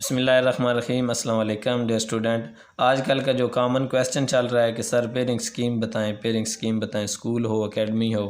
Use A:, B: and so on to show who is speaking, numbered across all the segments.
A: बिस्मिल्लाहिर्रहमानिर्रहीम अस्सलाम वालेकुम डियर स्टूडेंट। आजकल का जो कॉमन क्वेश्चन चल रहा है कि सर पेयरिंग स्कीम बताएं, स्कूल हो एकेडमी हो,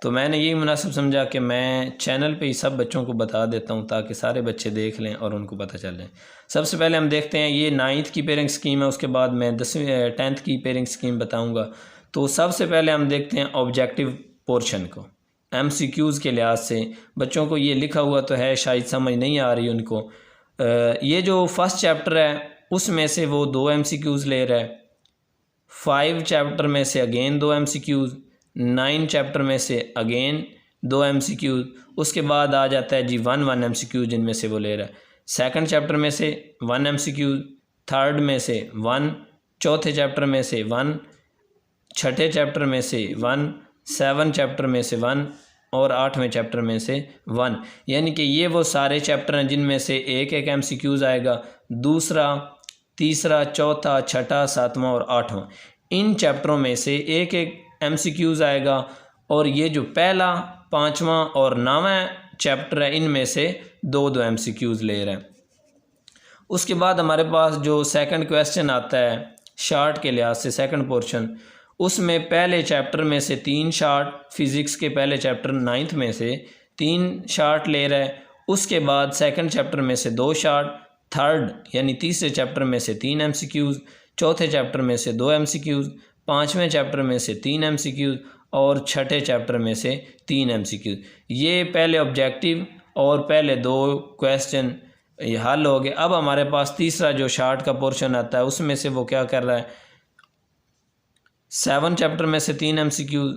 A: तो मैंने यही मुनासिब समझा कि मैं चैनल पे ही सब बच्चों को बता देता हूं ताकि सारे बच्चे देख लें और उनको पता चल जाए। सबसे पहले हम देखते हैं, ये 9th की पेयरिंग स्कीम है, उसके बाद मैं 10th की पेयरिंग स्कीम बताऊँगा। तो सबसे पहले हम देखते हैं ऑब्जेक्टिव पोर्शन को। MCQs के लिहाज से बच्चों को ये लिखा हुआ तो है, शायद समझ नहीं आ रही उनको। ये जो फर्स्ट चैप्टर है उसमें से वो 2 MCQs ले रहा है, 5 चैप्टर में से अगेन 2 MCQs, 9 चैप्टर में से अगेन 2 MCQs, उसके बाद आ जाता है जी 1 MCQ जिनमें से वो ले रहा है। सेकंड चैप्टर में से 1 MCQ, थर्ड में से 1, चौथे चैप्टर में से 1, छठे चैप्टर में से 1, 7 चैप्टर में से 1 और 8वें चैप्टर में से 1। यानी कि ये वो सारे चैप्टर हैं जिनमें से एक MCQs आएगा, दूसरा, तीसरा, चौथा, छठा, 7वां और 8वां। इन चैप्टरों में से एक MCQs आएगा और ये जो पहला, 5वां और 9वां चैप्टर है इनमें से 2 MCQs ले रहे हैं। उसके बाद हमारे पास जो सेकंड क्वेश्चन आता है शार्ट के लिहाज से, सेकंड पोर्शन, उसमें पहले चैप्टर में से 3 शार्ट, फिज़िक्स के पहले चैप्टर 9th में से 3 शार्ट ले रहा है। उसके बाद सेकंड चैप्टर में से 2 शार्ट, थर्ड यानी तीसरे चैप्टर में से 3 MCQs, चौथे चैप्टर में से 2 MCQs, 5वें चैप्टर में से 3 MCQs और छठे चैप्टर में से 3 MCQs। ये पहले ऑब्जेक्टिव और पहले 2 क्वेश्चन ये हल हो गए। अब हमारे पास तीसरा जो शार्ट का पोर्शन आता है उसमें से वो क्या कर रहा है, 7 चैप्टर में से 3 MCQs,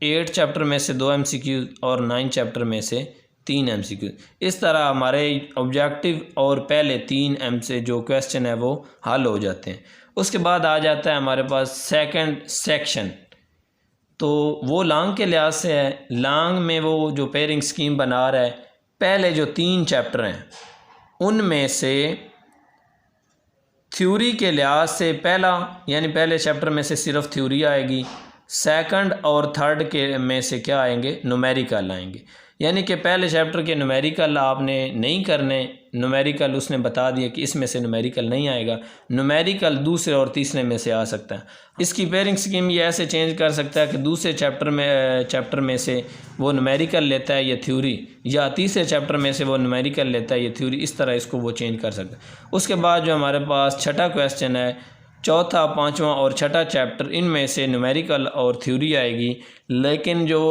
A: 8 चैप्टर में से 2 MCQs और 9 चैप्टर में से 3 MCQs। इस तरह हमारे ऑब्जेक्टिव और पहले 3 से जो क्वेश्चन है वो हल हो जाते हैं। उसके बाद आ जाता है हमारे पास सेकंड सेक्शन, तो वो लॉन्ग के लिहाज से है। लॉन्ग में वो जो पेयरिंग स्कीम बना रहा है, पहले जो 3 चैप्टर हैं उनमें से थ्योरी के लिहाज से पहला यानी पहले चैप्टर में से सिर्फ थ्योरी आएगी, सेकंड और थर्ड के में से क्या आएंगे, न्यूमेरिकल आएंगे। यानी कि पहले चैप्टर के न्यूमेरिकल आपने नहीं करने, न्यूमेरिकल उसने बता दिया कि इसमें से न्यूमेरिकल नहीं आएगा, न्यूमेरिकल दूसरे और तीसरे में से आ सकता है। इसकी पेयरिंग स्कीम ये ऐसे चेंज कर सकता है कि दूसरे चैप्टर में से वो न्यूमेरिकल लेता है या थ्योरी, या तीसरे चैप्टर में से वो न्यूमेरिकल लेता है या थ्योरी, इस तरह इसको वो चेंज कर सकता है। उसके बाद जो हमारे पास छठा क्वेश्चन है, चौथा, 5वां और छठा चैप्टर, इनमें से न्यूमेरिकल और थ्योरी आएगी, लेकिन जो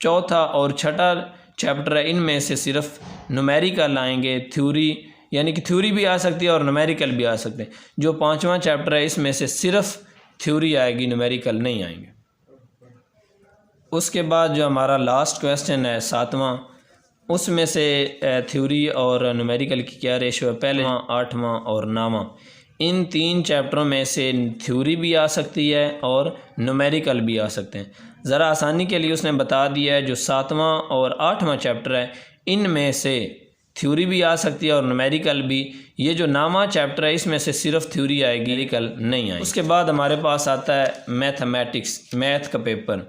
A: चौथा और छठा चैप्टर है इनमें से सिर्फ न्यूमेरिकल आएंगे, थ्योरी यानी कि थ्योरी भी आ सकती है और न्यूमेरिकल भी आ सकते हैं। जो 5वां चैप्टर है इसमें से सिर्फ थ्योरी आएगी, न्यूमेरिकल नहीं आएंगे। उसके बाद जो हमारा लास्ट क्वेश्चन है 7वां, उसमें से थ्योरी और न्यूमेरिकल की क्या रेशो है, पहले 8वां और 9वां, इन 3 चैप्टरों में से थ्योरी भी आ सकती है और न्यूमेरिकल भी आ सकते हैं। ज़रा आसानी के लिए उसने बता दिया है जो 7वां और 8वां चैप्टर है इनमें से थ्योरी भी आ सकती है और न्यूमेरिकल भी। ये जो 9वां चैप्टर है इसमें से सिर्फ थ्योरी आएगी, न्यूमेरिकल नहीं आएगी। उसके बाद हमारे पास आता है मैथमेटिक्स, मैथ का पेपर।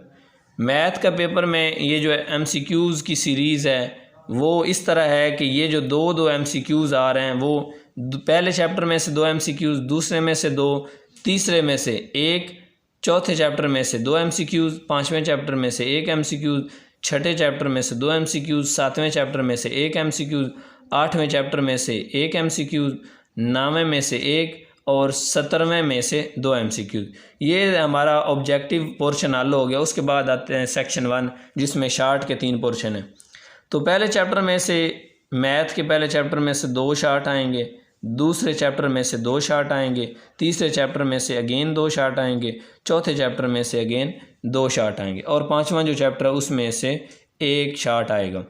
A: मैथ का पेपर में ये जो MCQs की सीरीज़ है वो इस तरह है कि ये जो 2 MCQs आ रहे हैं वो पहले चैप्टर में से 2 MCQs, दूसरे में से 2, तीसरे में से 1, चौथे चैप्टर में से 2 MCQs, 5वें चैप्टर में से 1 MCQs, छठे चैप्टर में से 2 MCQs, 7वें चैप्टर में से 1 MCQs, 8वें चैप्टर में से 1 MCQs, 9वें में से 1 और 17वें में से 2 MCQs। ये हमारा ऑब्जेक्टिव पोर्शन हल हो गया। उसके बाद आते हैं सेक्शन 1 जिसमें शार्ट के 3 पोर्शन हैं। तो पहले चैप्टर में से मैथ के पहले चैप्टर में से 2 शार्ट आएंगे, दूसरे चैप्टर में से 2 शार्ट आएंगे, तीसरे चैप्टर में से अगेन 2 शार्ट आएंगे, चौथे चैप्टर में से अगेन 2 शार्ट आएंगे और 5वां जो चैप्टर है उसमें से 1 शार्ट आएगा।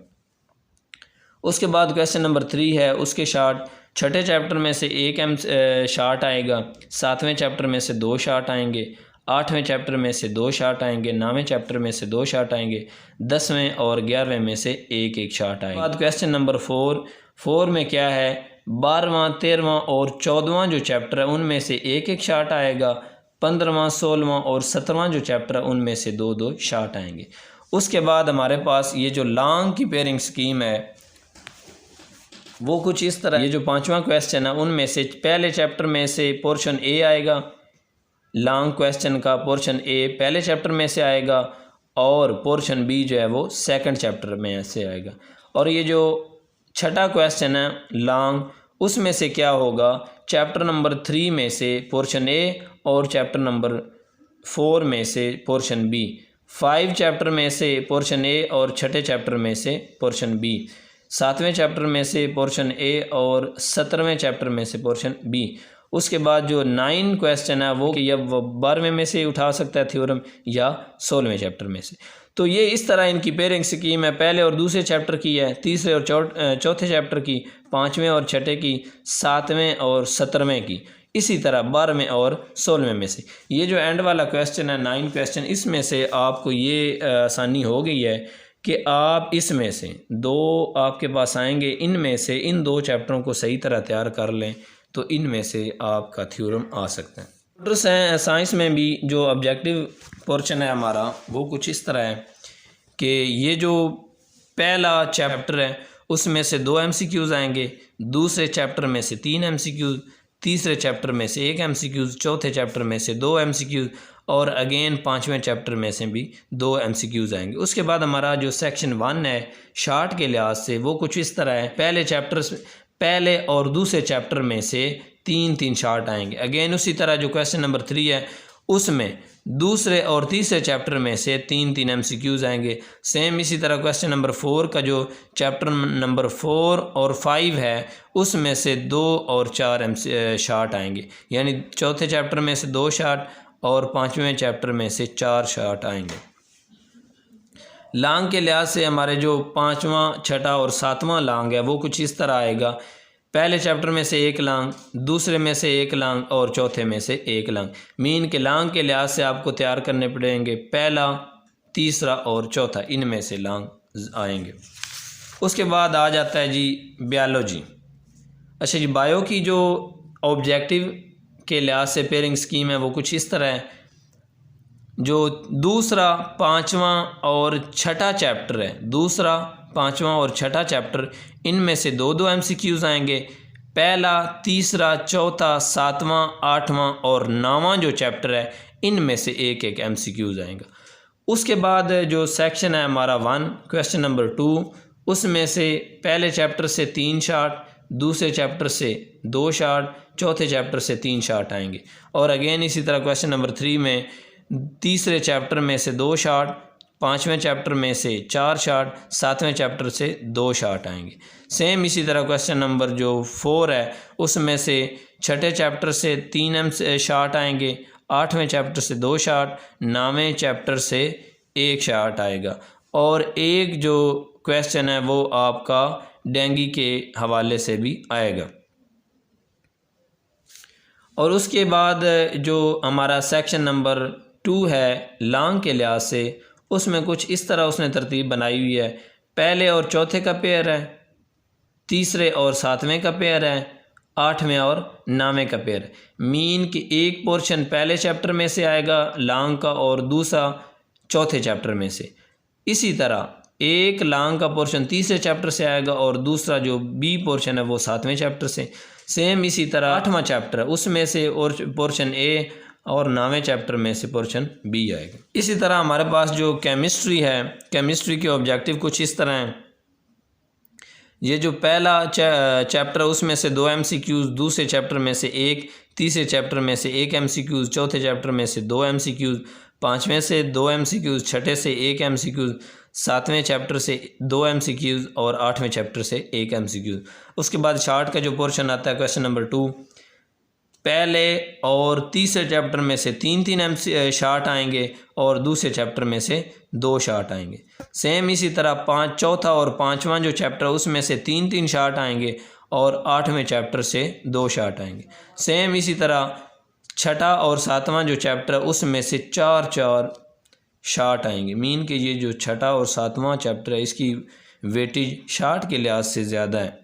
A: उसके बाद क्वेश्चन नंबर 3 है, उसके शार्ट, छठे चैप्टर में से 1 शार्ट आएगा, 7वें चैप्टर में से 2 शार्ट आएंगे, 8वें चैप्टर में से 2 शार्ट आएंगे, 9वें चैप्टर में से 2 शार्ट आएंगे, 10वें और 11वें में से 1 शार्ट आएगा। बाद क्वेश्चन नंबर 4 में क्या है, 12वां, 13वां और 14वां जो चैप्टर है उनमें से 1 शार्ट आएगा, 15वां, 16वां और 17वां जो चैप्टर है उनमें से 2 शार्ट आएंगे। उसके बाद हमारे पास ये जो लॉन्ग की पेयरिंग स्कीम है वो कुछ इस तरह, ये जो पांचवा क्वेश्चन है उनमें से पहले चैप्टर में से पोर्शन ए आएगा, लॉन्ग क्वेश्चन का पोर्शन ए पहले चैप्टर में से आएगा और पोर्शन बी जो है वो सेकंड चैप्टर में से आएगा। और ये जो छठा क्वेश्चन है लॉन्ग, उसमें से क्या होगा, चैप्टर नंबर 3 में से पोर्शन ए और चैप्टर नंबर 4 में से पोर्शन बी, 5 चैप्टर में से पोर्शन ए और छठे चैप्टर में से पोर्शन बी, 7वें चैप्टर में से पोर्शन ए और 17वें चैप्टर में से पोर्शन बी। उसके बाद जो 9 क्वेश्चन है वो कि या 12वें में से उठा सकता है थ्योरम या 16वें चैप्टर में से। तो ये इस तरह इनकी पेयरिंग स्कीम है, पहले और दूसरे चैप्टर की है, तीसरे और चौथे चैप्टर की, 5वें और छठे की, 7वें और 17वें की, इसी तरह 12वें और 16वें में से। ये जो एंड वाला क्वेश्चन है 9 क्वेश्चन, इसमें से आपको ये आसानी हो गई है कि आप इसमें से 2 आपके पास आएंगे, इनमें से इन 2 चैप्टरों को सही तरह तैयार कर लें तो इनमें से आपका थ्योरम आ सकता है। चैप्टर्स हैं साइंस में भी, जो ऑब्जेक्टिव पोर्शन है हमारा वो कुछ इस तरह है कि ये जो पहला चैप्टर है उसमें से 2 MCQs आएंगे, दूसरे चैप्टर में से 3 MCQs, तीसरे चैप्टर में से 1 MCQs, चौथे चैप्टर में से 2 MCQs और अगेन 5वें चैप्टर में से भी 2 MCQs आएंगे। उसके बाद हमारा जो सेक्शन 1 है शार्ट के लिहाज से वो कुछ इस तरह है, पहले और दूसरे चैप्टर में से 3 शार्ट आएंगे। अगेन उसी तरह जो क्वेश्चन नंबर 3 है उसमें दूसरे और तीसरे चैप्टर में से 3 MCQs आएंगे। सेम इसी तरह क्वेश्चन नंबर 4 का जो चैप्टर नंबर 4 और 5 है उसमें से 2 और 4 शार्ट आएंगे, यानी चौथे चैप्टर में से 2 शार्ट और 5वें चैप्टर में से 4 शार्ट आएंगे। लॉन्ग के लिहाज से हमारे जो 5वां, छठा और 7वां लॉन्ग है वो कुछ इस तरह आएगा, पहले चैप्टर में से 1 लॉन्ग, दूसरे में से 1 लॉन्ग और चौथे में से 1 लॉन्ग। मीन के लॉन्ग के लिहाज से आपको तैयार करने पड़ेंगे पहला, तीसरा और चौथा, इनमें से लॉन्ग आएंगे। उसके बाद आ जाता है जी बायोलॉजी। अच्छा जी, बायो की जो ऑब्जेक्टिव के लिहाज से पेयरिंग स्कीम है वो कुछ इस तरह है, जो दूसरा, 5वां और छठा चैप्टर है, दूसरा, 5वां और छठा चैप्टर, इनमें से 2 MCQs आएंगे। पहला, तीसरा, चौथा, 7वां, 8वां और 9वां जो चैप्टर है इनमें से 1 MCQs आएगा। उसके बाद जो सेक्शन है हमारा 1 क्वेश्चन नंबर 2, उसमें से पहले चैप्टर से 3 शार्ट, दूसरे चैप्टर से 2 शार्ट, चौथे चैप्टर से 3 शार्ट आएंगे। और अगेन इसी तरह क्वेश्चन नंबर 3 में तीसरे चैप्टर में से 2 शार्ट, 5वें चैप्टर में से 4 शार्ट, 7वें चैप्टर से 2 शार्ट आएंगे। सेम इसी तरह क्वेश्चन नंबर जो 4 है उसमें से छठे चैप्टर से 3 शार्ट आएंगे, 8वें चैप्टर से 2 शार्ट, 9वें चैप्टर से 1 शार्ट आएगा। और एक जो क्वेश्चन है वो आपका डेंगू के हवाले से भी आएगा। और उसके बाद जो हमारा सेक्शन नंबर 2 है लॉन्ग के लिहाज से, उसमें कुछ इस तरह उसने तरतीब बनाई हुई है, पहले और चौथे का पेयर है, तीसरे और 7वें का पेयर है, 8वें और 9वें का पेयर है। मीन कि एक पोर्शन पहले चैप्टर में से आएगा लॉन्ग का और दूसरा चौथे चैप्टर में से। इसी तरह एक लॉन्ग का पोर्शन तीसरे चैप्टर से आएगा और दूसरा जो बी पोर्शन है वो 7वें चैप्टर से। सेम इसी तरह 8वां चैप्टर है उसमें से और पोर्शन ए और 9वें चैप्टर में से पोर्शन बी आएगा। इसी तरह हमारे पास जो केमिस्ट्री है, केमिस्ट्री के ऑब्जेक्टिव कुछ इस तरह हैं। ये जो पहला चैप्टर है उसमें से 2 MCQs, दूसरे चैप्टर में से 1, तीसरे चैप्टर में से 1 MCQs, चौथे चैप्टर में से 2 MCQs, 5वें से 2 MCQs, छठे से 1 MCQs, 7वें चैप्टर से 2 MCQs और 8वें चैप्टर से 1 MCQs। उसके बाद शार्ट का जो पोर्शन आता है क्वेश्चन नंबर 2, पहले और तीसरे चैप्टर में से 3 शार्ट आएंगे और दूसरे चैप्टर में से 2 शार्ट आएंगे। सेम इसी तरह चौथा और 5वां जो चैप्टर उसमें से 3 शार्ट आएंगे और 8वें चैप्टर से 2 शार्ट आएंगे। सेम इसी तरह छठा और 7वां जो चैप्टर उसमें से 4 शार्ट आएंगे। मीन के ये जो छठा और 7वां चैप्टर है इसकी वेटेज शार्ट के लिहाज से ज़्यादा है।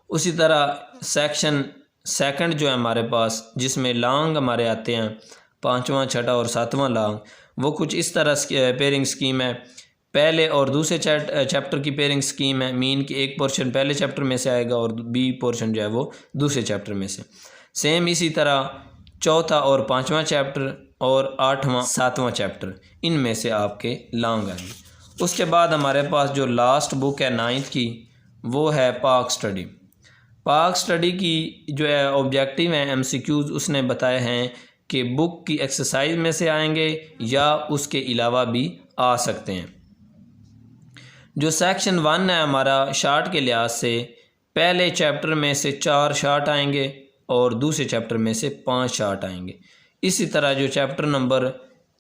A: उसी तरह सेक्शन सेकंड जो है हमारे पास, जिसमें लॉन्ग हमारे आते हैं 5वां, छठा और 7वां लॉन्ग, वो कुछ इस तरह पेयरिंग स्कीम है। पहले और दूसरे चैप्टर की पेयरिंग स्कीम है। मीन की एक पोर्शन पहले चैप्टर में से आएगा और बी पोर्शन जो है वो दूसरे चैप्टर में से। सेम इसी तरह चौथा और पाँचवा चैप्टर और आठवां सातवां चैप्टर इनमें से आपके लॉन्ग आएंगे। उसके बाद हमारे पास जो लास्ट बुक है 9th की वो है पाक स्टडी। पाक स्टडी की जो है ऑब्जेक्टिव हैं MCQs उसने बताए हैं कि बुक की एक्सरसाइज में से आएंगे या उसके अलावा भी आ सकते हैं। जो सेक्शन 1 है हमारा शार्ट के लिहाज से पहले चैप्टर में से 4 शार्ट आएंगे और दूसरे चैप्टर में से 5 शार्ट आएंगे। इसी तरह जो चैप्टर नंबर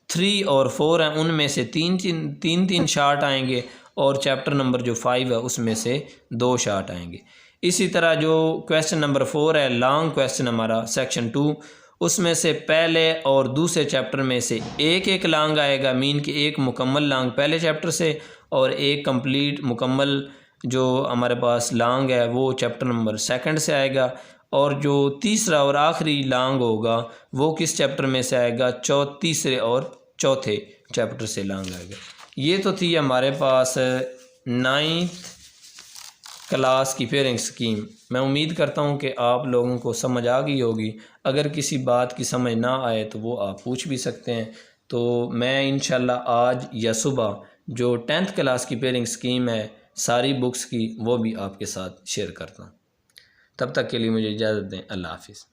A: 3 और 4 हैं उनमें से तीन शार्ट आएंगे और चैप्टर नंबर जो 5 है उसमें से 2 शार्ट आएंगे। इसी तरह जो क्वेश्चन नंबर 4 है लॉन्ग क्वेश्चन हमारा सेक्शन 2 उसमें से पहले और दूसरे चैप्टर में से एक लॉन्ग आएगा। मीन कि एक मुकम्मल लॉन्ग पहले चैप्टर से और एक कंप्लीट मुकम्मल जो हमारे पास लॉन्ग है वो चैप्टर नंबर 2 से आएगा। और जो तीसरा और आखिरी लॉन्ग होगा वो किस चैप्टर में से आएगा? तीसरे और चौथे चैप्टर से लॉन्ग आएगा। ये तो थी हमारे पास 9th क्लास की पेयरिंग स्कीम। मैं उम्मीद करता हूँ कि आप लोगों को समझ आ गई होगी। अगर किसी बात की समझ ना आए तो वो आप पूछ भी सकते हैं। तो मैं इंशाल्लाह आज या सुबह जो 10th क्लास की पेयरिंग स्कीम है सारी बुक्स की वो भी आपके साथ शेयर करता हूँ। तब तक के लिए मुझे इजाज़त दें। अल्लाह हाफिज़।